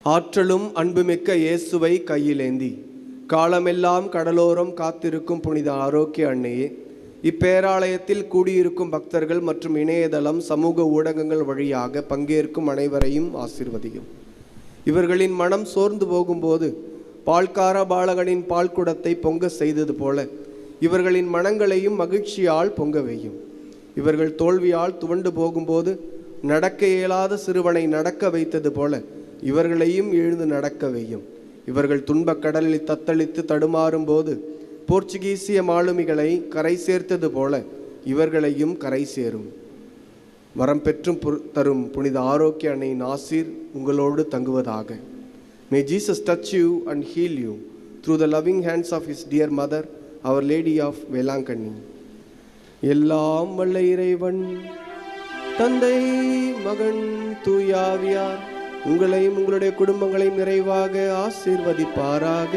ஆற்றலும் அன்புமிக்க இயேசுவை கையிலேந்தி காலமெல்லாம் கடலோரம் காத்திருக்கும் புனித ஆரோக்கிய அன்னையே, இப்பேராலயத்தில் கூடியிருக்கும் பக்தர்கள் மற்றும் இணையதளம் சமூக ஊடகங்கள் வழியாக பங்கேற்கும் அனைவரையும் ஆசீர்வதியும். இவர்களின் மனம் சோர்ந்து போகும்போது பால்கார பாலகனின் பால் குடத்தை பொங்க செய்தது போல இவர்களின் மனங்களையும் மகிழ்ச்சியால் பொங்க வையும். இவர்கள் தோல்வியால் துவண்டு போகும்போது நடக்க இயலாத சிறுவனை நடக்க வைத்தது போல இவர்களையும் எழுந்து நடக்க வையும். இவர்கள் துன்பக் கடலில் தத்தளித்து தடுமாறும் போது போர்ச்சுகீசிய மாலுமிகளை கரை சேர்த்தது போல இவர்களையும் கரை சேரும். வரம் பெற்றும் தரும் புனித ஆரோக்கிய அன்னையின் ஆசீர் உங்களோடு தங்குவதாக. May Jesus touch you and heal you through the loving hands of his dear mother, Our Lady of Velankanni. எல்லாம் வல்ல இறைவன் தந்தை, மகன், தூயாவியார் உங்களையும் உங்களுடைய குடும்பங்களையும் நிறைவாக ஆசீர்வதிப்பாராக.